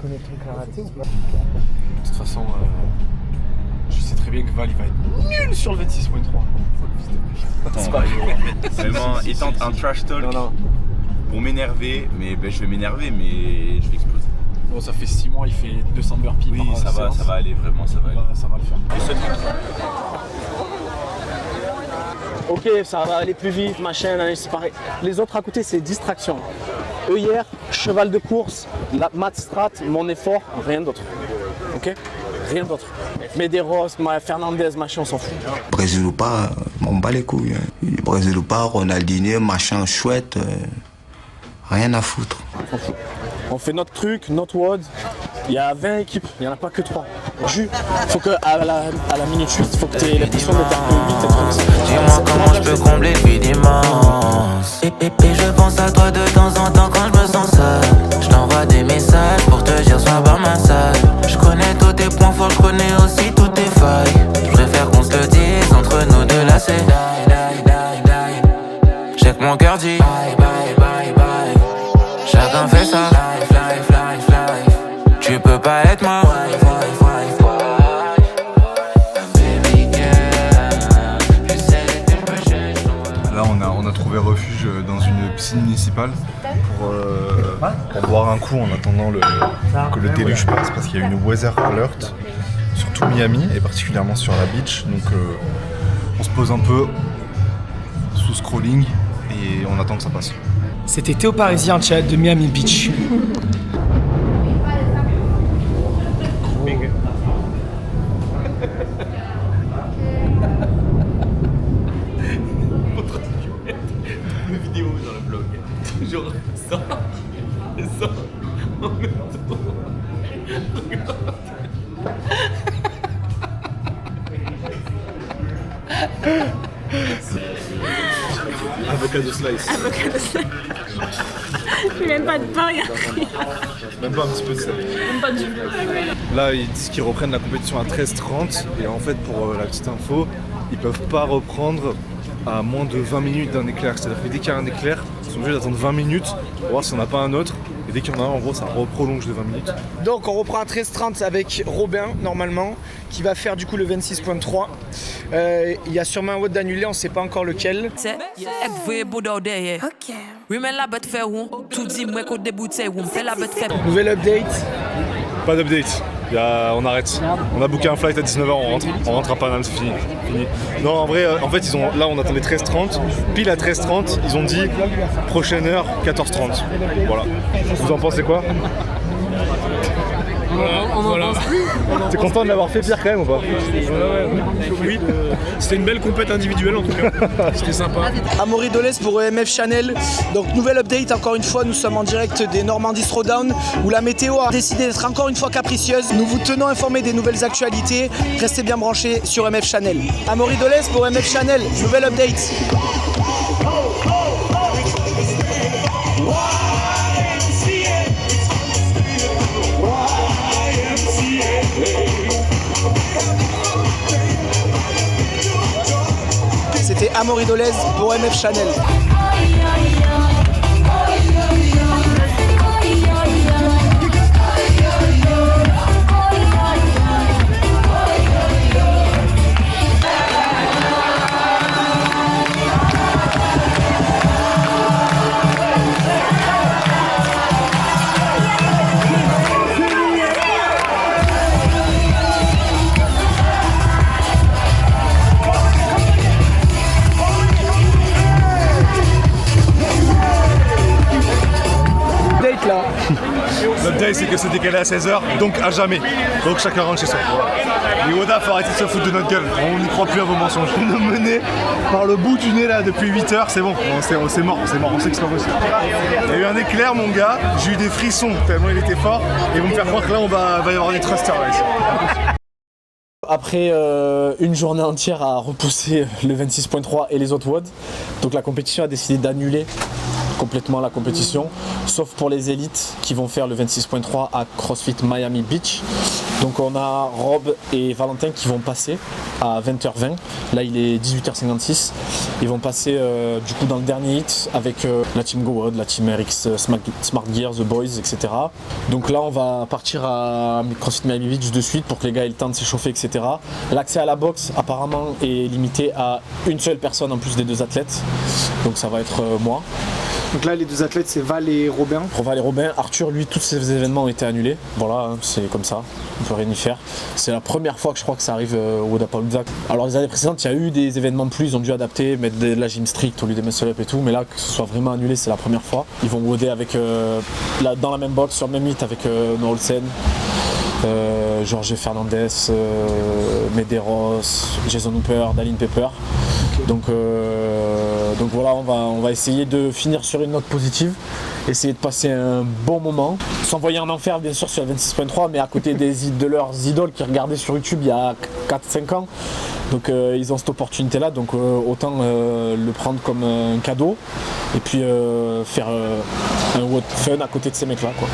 connais ton karaté ou pas? De toute façon, je sais très bien que Val il va être nul sur le 26.3. Attends, vraiment, étant un trash talk pour m'énerver, mais ben, je vais m'énerver, mais je vais exploser. Bon, ça fait 6 mois, il fait 200 burpees Oui, par séance. ça va aller, vraiment, ça va aller. Ça va le faire. Ok, ça va aller plus vite, machin, c'est pareil. Les autres à côté, c'est distraction. Eux hier, cheval de course, la mat strat, mon effort, rien d'autre. Ok? Rien d'autre. Medeiros, Fernandez, machin, on s'en fout. Brésil ou pas, on bat les couilles. Brésil ou pas, Ronaldinho, machin chouette, rien à foutre. On s'en fout. On fait notre truc, notre WOD. Il y a 20 équipes, il n'y en a pas que 3. Faut que à la minute juste, il faut que tu aies l'impression d'être un peu 8 et 36. Dis-moi comment je peux combler le vide immense. Et je pense à toi de temps en temps quand je me sens seul. Je t'envoie des messages pour te dire sois par ma salle. Je connais tous tes points forts, je connais aussi toutes tes failles. Je préfère qu'on se le dise entre nous deux là c'est j'ai que mon cœur dit bye bye bye bye. Chacun fait ça. Tu peux pas être ma wife. Là on a trouvé refuge dans une piscine municipale pour boire un coup en attendant que le déluge passe parce qu'il y a une weather alert sur tout Miami et particulièrement sur la beach, donc on se pose un peu sous scrolling et on attend que ça passe. C'était Théo Parisien chat de Miami Beach. Une vidéo dans le blog. Genre ça et ça en même temps. Avocado slice. Avocado slice. Même pas de pain, rien. Même pas un petit peu de sel. Même pas du tout. Là ils disent qu'ils reprennent la compétition à 13h30 et en fait pour la petite info, ils peuvent pas reprendre à moins de 20 minutes d'un éclair. C'est-à-dire que dès qu'il y a un éclair, ils sont obligés d'attendre 20 minutes pour voir si on n'a pas un autre. Et dès qu'il y en a un, en gros, ça reprolonge de 20 minutes. Donc on reprend à 13h30 avec Robin, normalement, qui va faire du coup le 26.3. Il y a sûrement un WOD d'annulé, on ne sait pas encore lequel. Nouvelle update. Pas d'update. On arrête. On a booké un flight à 19h, on rentre à Paname, c'est fini. Non, en vrai, en fait, là on attendait 13h30. Pile à 13h30, ils ont dit prochaine heure 14h30. Voilà. Vous en pensez quoi? On n'en pense plus. T'es content de l'avoir fait, Pierre, quand même ou pas? Oui, c'était une belle compète individuelle en tout cas. C'était sympa. Amaury Dolez pour EMF Channel. Donc nouvelle update, encore une fois, nous sommes en direct des Normandie Throwdown où la météo a décidé d'être encore une fois capricieuse. Nous vous tenons informés des nouvelles actualités. Restez bien branchés sur EMF Channel. Amaury Dolez pour EMF Channel, nouvelle update. C'était Amaury Dolez pour MF Channel. L'update c'est que c'est décalé à 16h, donc à jamais. Donc chacun rentre chez soi. Les Woda, faut arrêter de se foutre de notre gueule. On n'y croit plus à vos mensonges. Vous nous menez par le bout du nez là depuis 8h, c'est bon. C'est mort, on sait que c'est pas possible. Il y a eu un éclair mon gars, j'ai eu des frissons tellement il était fort. Et ils vont me faire croire que là va y avoir des thrusters là ici. Après une journée entière à repousser le 26.3 et les autres WOD, donc la compétition a décidé d'annuler complètement la compétition, sauf pour les élites qui vont faire le 26.3 à CrossFit Miami Beach. Donc on a Rob et Valentin qui vont passer à 20h20. Là il est 18h56. Ils vont passer du coup dans le dernier hit avec la team GoWood, la team RX Smart Gear, The Boys, etc. Donc là on va partir à CrossFit Miami Beach de suite pour que les gars aient le temps de s'échauffer, etc. L'accès à la boxe apparemment est limité à une seule personne en plus des deux athlètes. Donc ça va être moi. Donc là les deux athlètes c'est Val et Robin. Val et Robin. Arthur, lui, tous ces événements ont été annulés. Voilà, hein, c'est comme ça, on peut rien y faire. C'est la première fois que je crois que ça arrive au Wodapalooza. Alors les années précédentes, il y a eu des événements de plus, ils ont dû adapter, mettre de la gym strict au lieu des muscle-up et tout, mais là que ce soit vraiment annulé, c'est la première fois. Ils vont woder avec, dans la même box, sur le même hit avec Noah Olsen, Jorge Fernandez, Medeiros, Jason Hooper, Dalin Pepper. Donc voilà, on va essayer de finir sur une note positive, essayer de passer un bon moment, s'envoyer en enfer bien sûr sur la 26.3, mais à côté de leurs idoles qui regardaient sur YouTube il y a 4-5 ans. Donc ils ont cette opportunité là, donc autant le prendre comme un cadeau et puis faire un WOD fun à côté de ces mecs là quoi.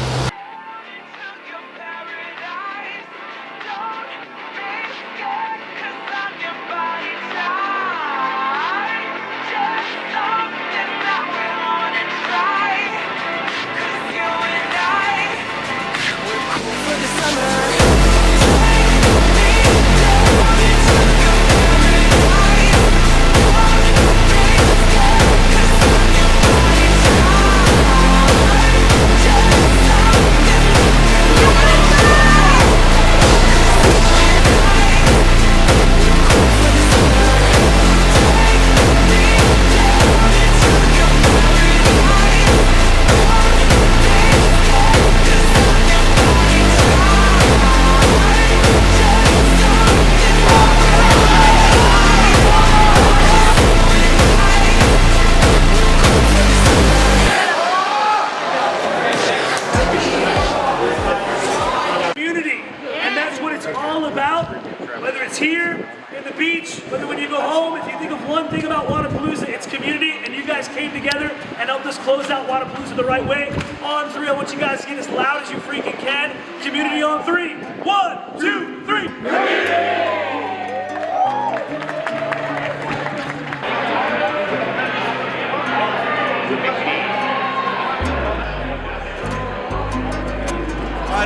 Whether it's here, in the beach, whether when you go home, if you think of one thing about Wodapalooza, it's community, and you guys came together and helped us close out Wodapalooza the right way. On 3, I want you guys to get as loud as you freaking can. Community on 3. 1, 2, 3.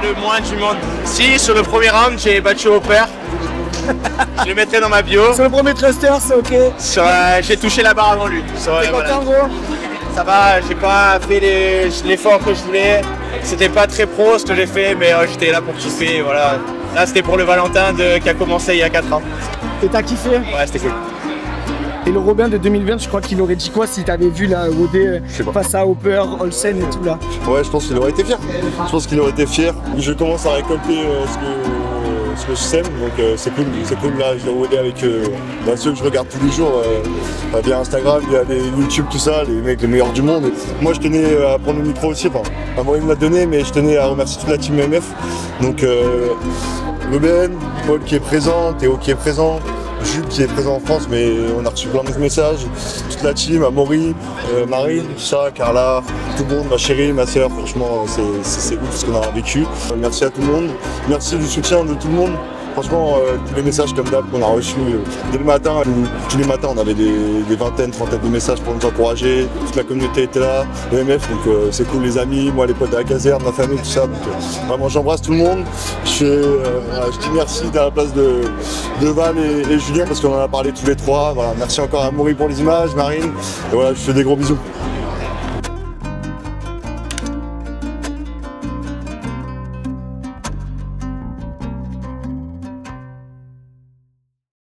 Le moins du monde. Si, sur le premier round, j'ai battu Hopper. Je le mettrai dans ma bio. Sur le premier thruster, c'est ok. J'ai touché la barre avant lui. T'es content, gros? Ça va, j'ai pas fait l'effort que je voulais. C'était pas très pro ce que j'ai fait, mais j'étais là pour kiffer. Voilà. Là, c'était pour le Valentin qui a commencé il y a 4 ans. Et t'as kiffé? Ouais, c'était cool. Et le Robin de 2020, je crois qu'il aurait dit quoi si t'avais vu la OD face à Hopper, Olsen et tout là? Ouais, je pense qu'il aurait été fier. Je pense qu'il aurait été fier. Je commence à récolter ce que je sème, donc c'est cool là, je l'ai OD avec ceux que je regarde tous les jours via Instagram, via les YouTube, tout ça, les mecs les meilleurs du monde. Et moi je tenais à prendre le micro aussi, enfin, moi il me l'a donné, mais je tenais à remercier toute la team MF. Donc Ruben, Paul qui est présent, Théo qui est présent, Jules qui est présent en France, mais on a reçu plein de messages, toute la team, Amaury, Marine, ça, Carla, tout le monde, ma chérie, ma soeur, franchement c'est ouf ce qu'on a vécu. Merci à tout le monde, merci du soutien de tout le monde. Franchement, tous les messages comme d'hab qu'on a reçus dès le matin, tous les matins on avait des vingtaines, trentaines de messages pour nous encourager, toute la communauté était là, le MF, donc c'est cool, les amis, moi les potes de la caserne, ma famille, tout ça, donc vraiment j'embrasse tout le monde. Je dis merci à la place de Val et Julien parce qu'on en a parlé tous les trois. Voilà, merci encore à Amaury pour les images, Marine, et voilà, je fais des gros bisous.